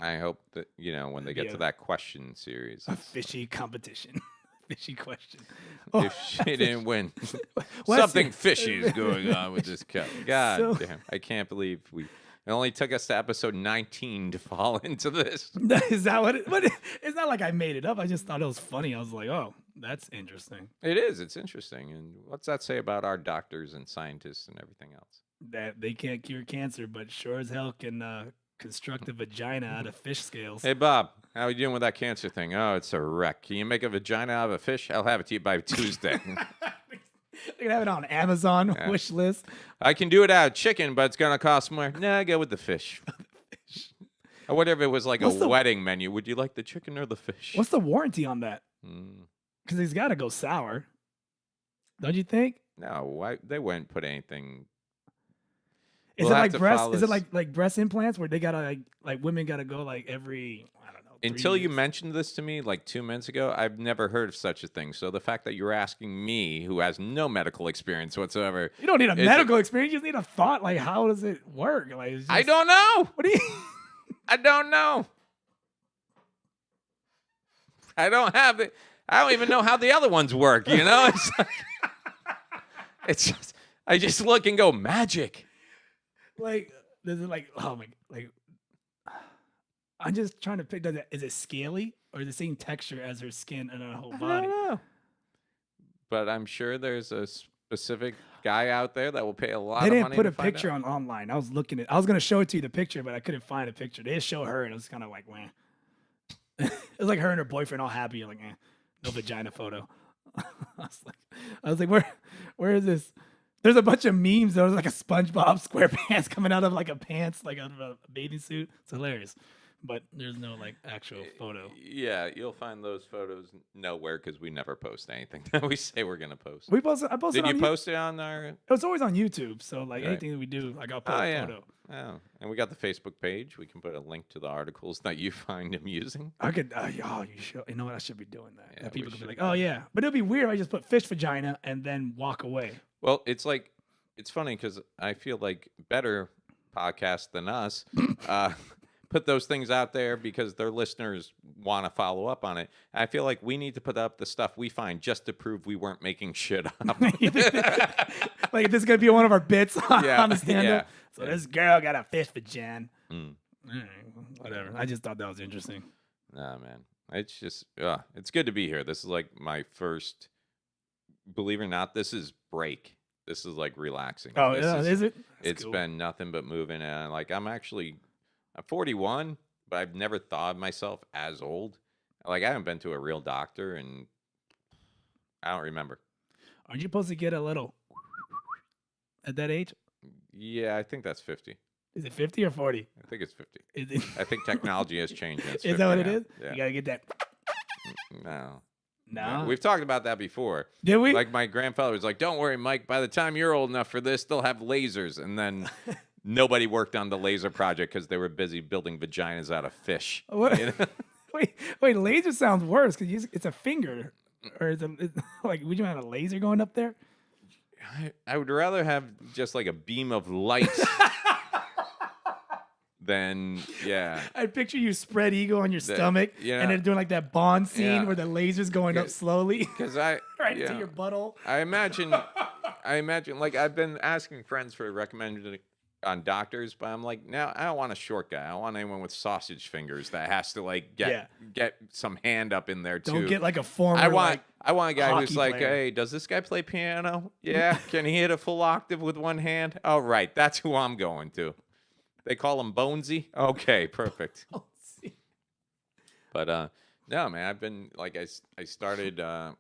I hope that, when they get Yeah. to that question series. a fishy competition. Fishy question. If she didn't win, What's something it? fishy is going on with this cup. God So- damn. I can't believe it only took us to episode 19 to fall into this. Is that what it? But it's not like I made it up. I just thought it was funny. I was like, oh, that's interesting. It is. It's interesting. And what's that say about our doctors and scientists and everything else? That they can't cure cancer, but sure as hell can construct a vagina out of fish scales. Hey, Bob, how are you doing with that cancer thing? Oh, it's a wreck. Can you make a vagina out of a fish? I'll have it to you by Tuesday. They can have it on Amazon Yeah. wish list. I can do it out of chicken, but it's going to cost more. Nah, go with the fish. I wonder if it was like What's a the- wedding menu. Would you like the chicken or the fish? What's the warranty on that? Mm, Because he's got to go sour. Don't you think? no, they wouldn't put anything. Is We'll it have like to breast? follow Is it this. like breast implants where they gotta like women gotta go like every I don't know 3 Until you years. mentioned this to me like 2 minutes ago, I've never heard of such a thing. So the fact that you're asking me, who has no medical experience whatsoever, You don't need a is medical experience. You just need a thought. Like, how does it work? Like, it's I just- don't know. What do you? I don't know. I don't have it. I don't even know how the other ones work. You know, it's like, it's just I just look and go magic. Like, this is like, oh my, like, I'm just trying to pick. Is it scaly or the same texture as her skin and her whole I body? don't know. But I'm sure there's a specific guy out there that will pay a lot They of didn't money put to a find picture out. on online. I was looking at. I was gonna show it to you the picture, but I couldn't find a picture. They just show her, and it was kind of like, man. It was like her and her boyfriend all happy. Like, no vagina photo. I was like, where is this? There's a bunch of memes. There was like a SpongeBob SquarePants coming out of like a pants, like out of a bathing suit. It's hilarious, but there's no like actual photo. Yeah, you'll find those photos nowhere because we never post anything that we say we're gonna post. We posted. I posted. Did on you You- post it on our? It was always on YouTube. So like Right. anything that we do, like I'll put Oh a yeah. photo. Oh, and we got the Facebook page. We can put a link to the articles that you find amusing. I could. Oh, you should. You know what? I should be doing that. Yeah, That we people could be should like, do oh that. yeah, but it'd be weird if I just put fish vagina and then walk away. Well, it's like it's funny because I feel like better podcasts than us put those things out there because their listeners want to follow up on it. I feel like we need to put up the stuff we find just to prove we weren't making shit up. Like this is gonna be one of our bits on, Yeah, on the stand-up. yeah, So yeah. this girl got a fish vagina. Mm. Whatever. I just thought that was interesting. Nah, man. It's just, it's good to be here. This is like my first, believe it or not, this is break. This is like relaxing. Oh This yeah, is it? That's It's cool. been nothing but moving. And like, I'm 41, but I've never thought of myself as old. Like, I haven't been to a real doctor and I don't remember. Aren't you supposed to get a little at that age? Yeah, I think that's 50. Is it 50 or 40? I think it's 50. Is, it, I think technology has changed. And it's is that what 50 it now. is? Yeah. You gotta get that. No. No. We've talked about that before. Did we? Like my grandfather was like, "Don't worry, Mike. By the time you're old enough for this, they'll have lasers." And then nobody worked on the laser project because they were busy building vaginas out of fish. What? You know? wait, laser sounds worse because it's a finger, or like would you have a laser going up there? I would rather have just like a beam of light than I'd picture you spread eagle on your stomach, yeah. and then doing like that Bond scene Yeah. where the laser's going up Okay. slowly because I right yeah. into your butthole. I imagine like I've been asking friends for recommended on doctors, but I'm like, now I don't want a short guy. I don't want anyone with sausage fingers that has to like get some hand up in there too. Don't get like a former. I want like, I want a guy who's hockey like, player. hey, does this guy play piano? Yeah, can he hit a full octave with one hand? Oh, right, that's who I'm going to. They call him Bonesy. Okay, perfect. Oh, see. But no, man, I've been like I started. I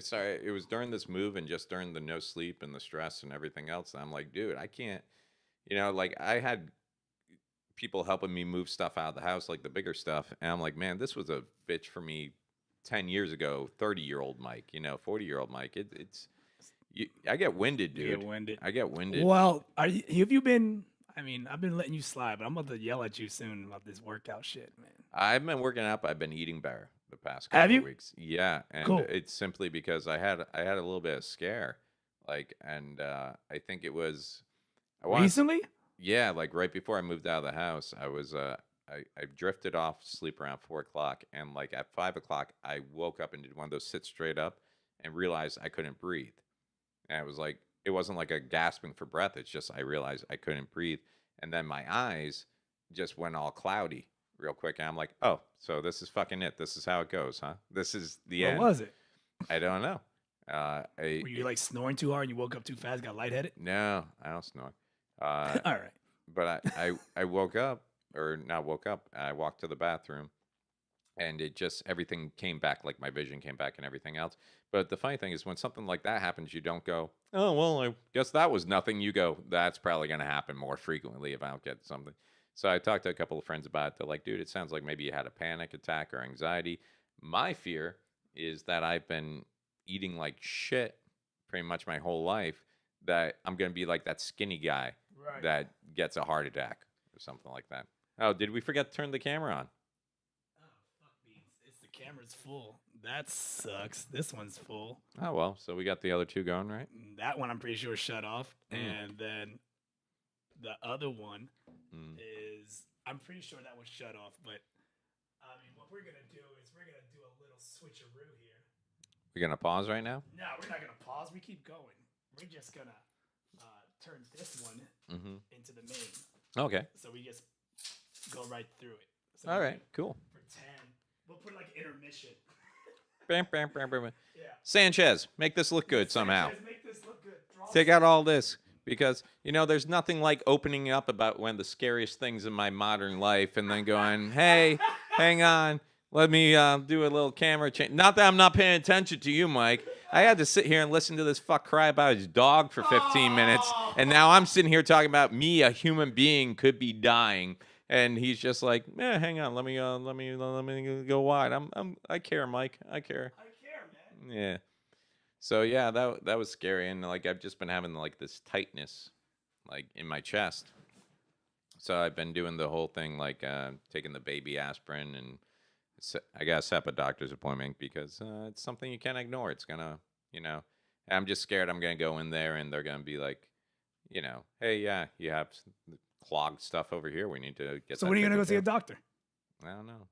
started. It was during this move and just during the no sleep and the stress and everything else. And I'm like, dude, I can't. Like I had people helping me move stuff out of the house, like the bigger stuff, and I'm like, man, this was a bitch for me 10 years ago. 30-year-old Mike, 40-year-old Mike. I get winded, You dude. get winded. I get winded. Well, have you been? I mean, I've been letting you slide, but I'm about to yell at you soon about this workout shit, man. I've been working out. I've been eating better the past Have couple you? of weeks. Yeah, and Cool. it's simply because I had a little bit of scare, and I think it was Recently? yeah, like right before I moved out of the house, I was I drifted off sleep around 4 o'clock, and like at 5 o'clock, I woke up and did one of those sit straight up, and realized I couldn't breathe, and it was like it wasn't like a gasping for breath. It's just I realized I couldn't breathe, and then my eyes just went all cloudy real quick, and I'm like, oh, so this is fucking it. This is how it goes, huh? This is the What end. was it? I don't know. Were you like snoring too hard and you woke up too fast, got lightheaded? No, I don't snore. All right. But I woke up, or not woke up. I walked to the bathroom, and it just everything came back, like my vision came back and everything else. But the funny thing is, when something like that happens, you don't go, oh well, I guess that was nothing. You go, that's probably going to happen more frequently if I don't get something. So I talked to a couple of friends about it. They're like, dude, it sounds like maybe you had a panic attack or anxiety. My fear is that I've been eating like shit pretty much my whole life, that I'm going to be like that skinny guy Right. that gets a heart attack or something like that. Oh, did we forget to turn the camera on? camera's full. That sucks. This one's full. Oh well, so we got the other two going, right? That one I'm pretty sure shut off, and then the other one is I'm pretty sure that was shut off. But I mean, what we're gonna do is we're gonna do a little switcheroo here. We're gonna pause right now. No, we're not gonna pause. We keep going. We're just gonna turn this one into the main. Okay. So we just go right through it. So All right. Cool. Pretend we'll put like intermission. Bam, bam, bam, bam. Yeah. Sanchez, make this look good somehow. Sanchez, make this look good. Take out all this because there's nothing like opening up about one of the scariest things in my modern life and then going, hey, hang on, let me do a little camera change. Not that I'm not paying attention to you, Mike. I had to sit here and listen to this fuck cry about his dog for 15 minutes, and now I'm sitting here talking about me, a human being, could be dying, and he's just like, hang on, let me go wide. I care, Mike. I care. I care, man. Yeah. So yeah, that was scary, and like I've just been having like this tightness, like in my chest. So I've been doing the whole thing, like taking the baby aspirin, and I gotta set up a doctor's appointment because it's something you can't ignore. It's gonna, I'm just scared I'm gonna go in there and they're gonna be like, hey, yeah, you have clogged stuff over here. We need to get. So when are you gonna go see a doctor? I don't know.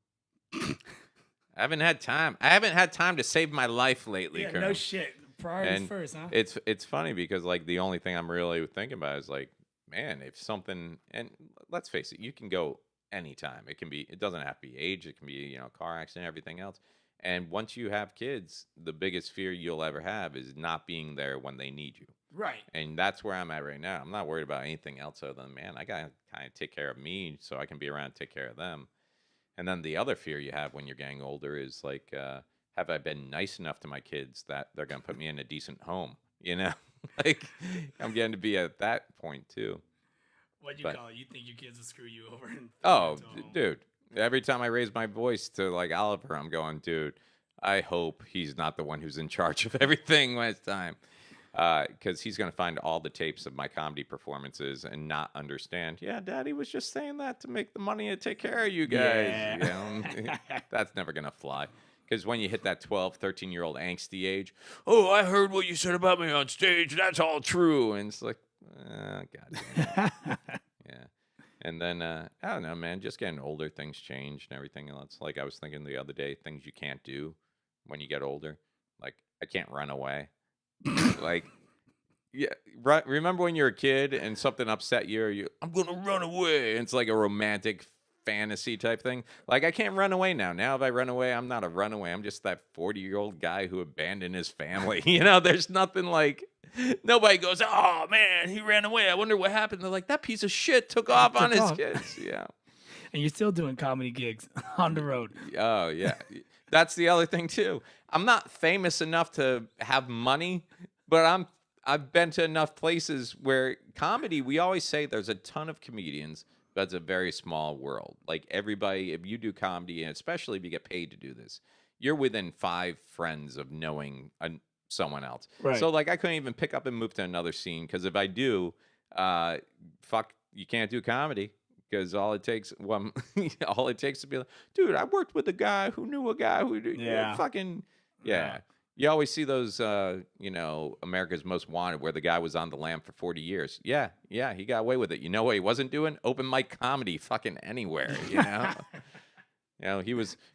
I haven't had time. I haven't had time to save my life lately, Yeah, Colonel. no shit. Priorities first, huh? It's funny because like the only thing I'm really thinking about is like, man, if something, and let's face it, you can go anytime. It doesn't have to be age. It can be, car accident, everything else. And once you have kids, the biggest fear you'll ever have is not being there when they need you. Right. And that's where I'm at right now. I'm not worried about anything else other than, man, I gotta kind of take care of me so I can be around and take care of them. And then the other fear you have when you're getting older is like, have I been nice enough to my kids that they're going to put me in a decent home? Like I'm getting to be at that point too. What'd you call it? You think your kids will screw you over? Dude. Every time I raise my voice to like Oliver, I'm going, dude, I hope he's not the one who's in charge of everything when it's time. Because he's going to find all the tapes of my comedy performances and not understand, yeah, Daddy was just saying that to make the money to take care of you guys. Yeah. That's never going to fly. Because when you hit that 12, 13-year-old angsty age, oh, I heard what you said about me on stage. That's all true. And it's like, God damn it. Yeah. And then, I don't know, man, just getting older, things change and everything else. Like I was thinking the other day, things you can't do when you get older. Like I can't run away. Like, yeah, right. Remember when you're a kid and something upset you, I'm gonna run away. And it's like a romantic fantasy type thing. Like I can't run away now. Now if I run away, I'm not a runaway. I'm just that 40-year-old guy who abandoned his family. There's nothing like. Nobody goes, oh man, he ran away. I wonder what happened. They're like, that piece of shit took off on his kids. Yeah. And you're still doing comedy gigs on the road. Oh yeah. That's the other thing too. I'm not famous enough to have money, but I've been to enough places where comedy, we always say there's a ton of comedians, but it's a very small world. Like everybody, if you do comedy, and especially if you get paid to do this, you're within 5 friends of knowing someone else. Right. So like I couldn't even pick up and move to another scene because if I do, you can't do comedy. Because all it takes to be like, dude, I worked with a guy who knew a guy who did. Yeah. Fucking, yeah. You always see those, America's Most Wanted, where the guy was on the lam for 40 years. Yeah, he got away with it. You know what he wasn't doing? Open mic comedy fucking anywhere,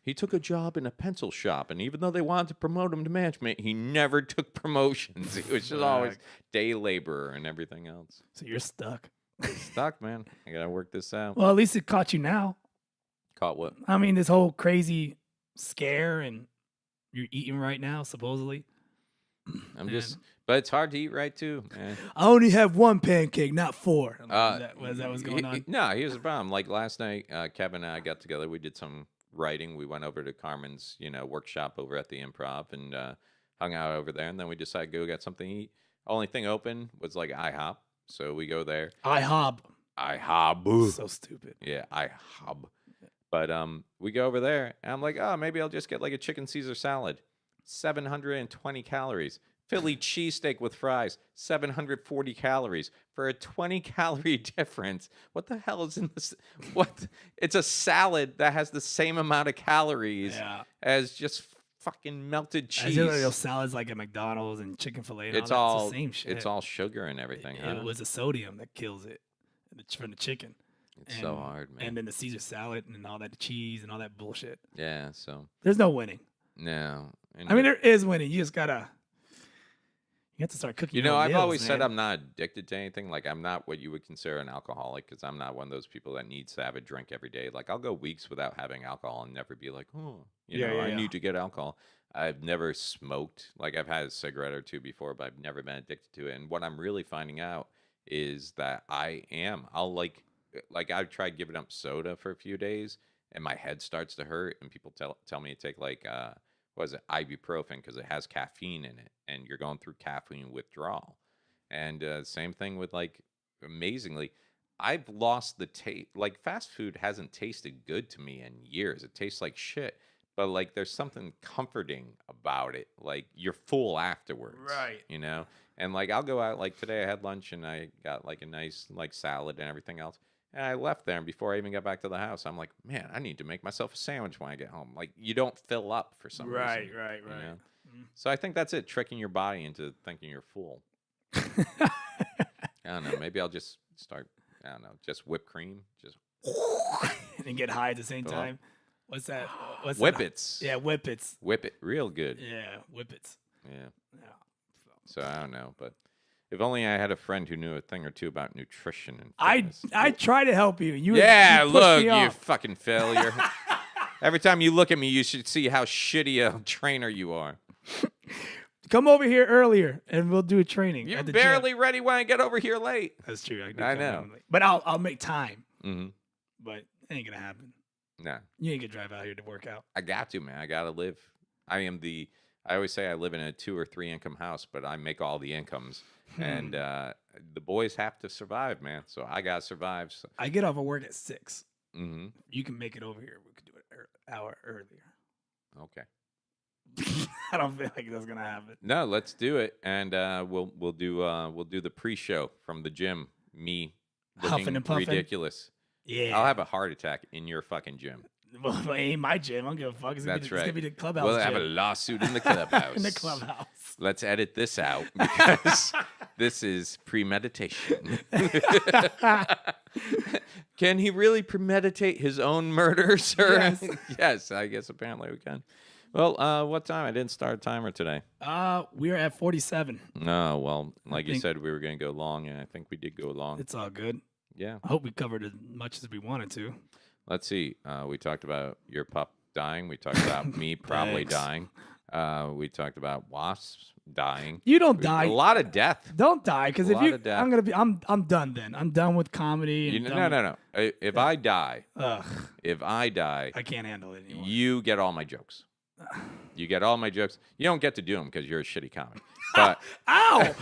he took a job in a pencil shop, and even though they wanted to promote him to management, he never took promotions. He was just always day laborer and everything else. So you're stuck. Stuck, man. I gotta work this out. Well, at least it caught you now. Caught what? I mean, this whole crazy scare, and you're eating right now, supposedly. But it's hard to eat right too, man. I only have 1 pancake, not 4. Was that what's going on? No, here's the problem. Like last night, Kevin and I got together. We did some writing. We went over to Carmen's, workshop over at the Improv and hung out over there. And then we decided to go get something to eat. Only thing open was like IHOP. So we go there. IHOB. So stupid. Yeah, IHOB. But we go over there, and I'm like, oh, maybe I'll just get like a chicken Caesar salad. 720 calories. Philly cheesesteak with fries, 740 calories for a 20-calorie difference. What the hell is in this? What? It's a salad that has the same amount of calories Yeah. as just fucking melted I feel like those cheese. salads like at McDonald's and Chick-fil-A and It's all all that's the same shit. it's all sugar and everything. It Huh? was the sodium that kills it from the chicken. It's so hard, man. And then the Caesar salad and all that cheese and all that bullshit. Yeah. So There's no winning. no. And I mean, there is winning. You just gotta. You have to start cooking. you your know, own I've meals, always said man. I'm not addicted to anything. Like, I'm not what you would consider an alcoholic because I'm not one of those people that needs to have a drink every day. Like, I'll go weeks without having alcohol and never be like, oh, I need to get alcohol. I've never smoked. Like, I've had a cigarette or two before, but I've never been addicted to it. And what I'm really finding out is that I'll I've tried giving up soda for a few days and my head starts to hurt. And people tell me to take like, what is it, ibuprofen because it has caffeine in it and you're going through caffeine withdrawal. And same thing with like, amazingly, I've lost the taste. Like fast food hasn't tasted good to me in years. It tastes like shit. But like, there's something comforting about it. Like you're full afterwards, Right. And like, I'll go out. Like today, I had lunch and I got like a nice like salad and everything else. And I left there, and before I even got back to the house, I'm like, man, I need to make myself a sandwich when I get home. Like you don't fill up for some reason. Right. you know? So I think that's it, tricking your body into thinking you're full. I don't know. Maybe I'll just start. I don't know. Just whipped cream. Just and get high at the same time. What's that? What's Whippets. That? Yeah, whippets. Whip it real good. Yeah, whippets. Yeah. Yeah. So I don't know, but if only I had a friend who knew a thing or two about nutrition and I fitness. try to help you. You Yeah, pushed look, me you off. fucking failure. Every time you look at me, you should see how shitty a trainer you are. Come over here earlier, and we'll do a training. You're at the barely gym. ready when I get over here late. That's true. I do come know. in late. But I'll make time. Mm-hmm. But it ain't gonna happen. Nah, You ain't gonna drive out here to work out. I got to, man. I got to live. I always say I live in a 2 or 3 income house, but I make all the incomes. And the boys have to survive, man. So I got to survive. So. I get off of work at 6. Mm-hmm. You can make it over here. We could do it an hour earlier. Okay. I don't feel like that's gonna happen. No, let's do it, and we'll do the pre-show from the gym. Me Huffing looking and puffing. ridiculous. Yeah. I'll have a heart attack in your fucking gym. Well, it ain't my gym. I don't give a fuck. That's It's right. gonna be the clubhouse. We'll have a gym. lawsuit in the clubhouse. In the clubhouse. Let's edit this out because this is premeditation. Can he really premeditate his own murder, sir? Yes. Yes, I guess apparently we can. Well, what time? I didn't start a timer today. We're at 47. No, well, like you think- said, we were going to go long, and I think we did go long. It's all good. Yeah. I hope we covered as much as we wanted to. Let's see. We talked about your pup dying. We talked about me probably Thanks. dying. We talked about wasps dying. You don't A die. lot of death. Don't die, because if lot you, of death. I'm done then. I'm done with comedy. And No. If I die, Ugh, I I can't handle it anymore. you get all my jokes. You get all my jokes. You don't get to do them because you're a shitty comic. But Ow!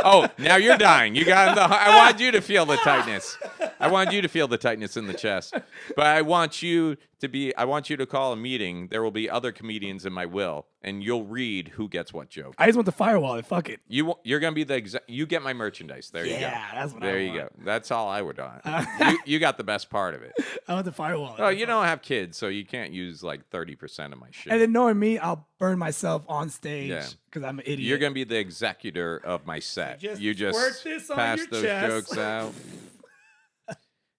oh, now you're dying. You got. I want you to feel the tightness. I want you to feel the tightness in the chest. But I want you to call a meeting. There will be other comedians in my will, and you'll read who gets what joke. I just want the firewall. Fuck it. You're gonna be the exact. You get my merchandise. There you go. Yeah, that's what There I you want. go. That's all I would want. You got the best part of it. I want the firewall. Oh, you don't have kids, so you can't use like 30% of my shit. And then knowing me, I'll burn myself on stage Yeah. because I'm an idiot. You're gonna be the executor of my set. Just You just squirt this on pass your those chest. jokes out.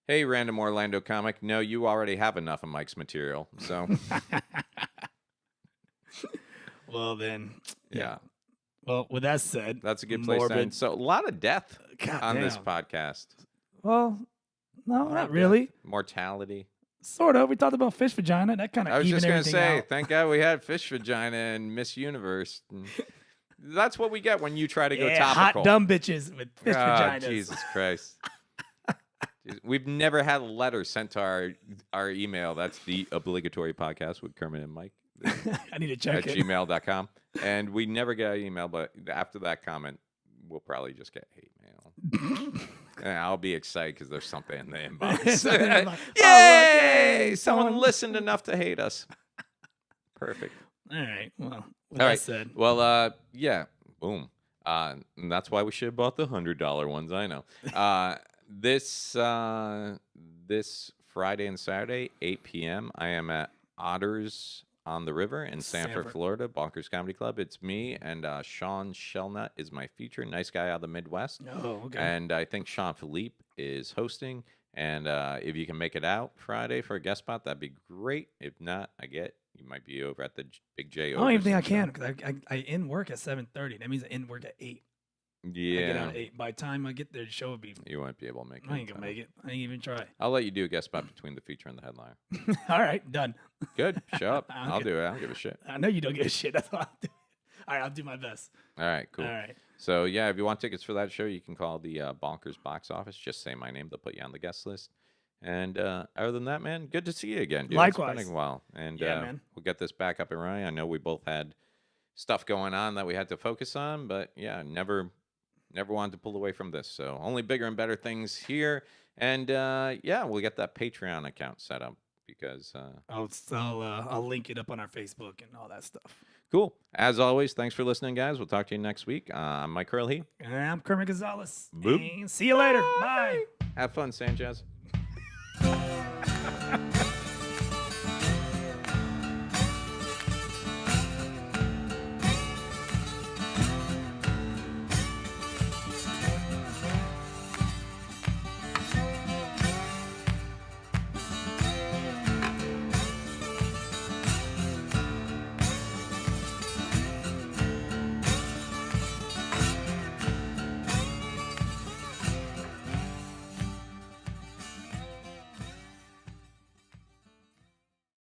Hey, random Orlando comic. No, you already have enough of Mike's material. So Well, then. yeah, Well, with that said, that's a good place to morbid. end. So a lot of death God on this damn. podcast. Well, no, A lot not of really. death. Mortality. Sort of. We talked about fish vagina. That kind of I was evened just gonna everything say, out. thank God we had Fish Vagina and Miss Universe. And that's what we get when you try to go Yeah, topical. hot dumb bitches with fish Oh, vaginas. Jesus Christ. Jeez, we've never had a letter sent to our email. That's the obligatory podcast with Kermit and Mike I need to at check it. gmail.com. And we never get an email, but after that comment, we'll probably just get hate mail. And I'll be excited because there's something in the inbox. Something in the inbox. Oh, Yay! yay, Someone someone- listened enough to hate us. Perfect. All right. Well, with All that right. said, Well, yeah, Boom. And that's why we should have bought the $100 ones. I know. This this Friday and Saturday, 8 p.m. I am at Otters on the River in Sanford, Florida, Bonkers Comedy Club. It's me and Sean Shellnut is my feature. Nice guy out of the Midwest. Oh, okay. And I think Sean Philippe is hosting. And if you can make it out Friday for a guest spot, that'd be great. If not, you might be over at the Big J. I don't even think I can because I end work at 7:30. That means I end work at 8. Yeah. I get out at 8. By the time I get there, the show will be. You won't be able to make it. I ain't gonna make it. I ain't even try. I'll let you do a guest spot between the feature and the headliner. All right, done. Good. Show up. I'll do it. I don't give a shit. I know you don't give a shit. That's what I'll do. All right, I'll do my best. All right, cool. All right. So, yeah, if you want tickets for that show, you can call the Bonkers box office. Just say my name. They'll put you on the guest list. And other than that, man, good to see you again, dude. Likewise. It's been a while. And Yeah, man. we'll get this back up and running. I know we both had stuff going on that we had to focus on, but yeah, never wanted to pull away from this. So only bigger and better things here. And yeah, we'll get that Patreon account set up because I'll link it up on our Facebook and all that stuff. cool. As always, thanks for listening, guys. We'll talk to you next week. I'm Mike Curley. And I'm Kermit Gonzalez. Boop. And see you later. Bye. Have fun, Sanchez.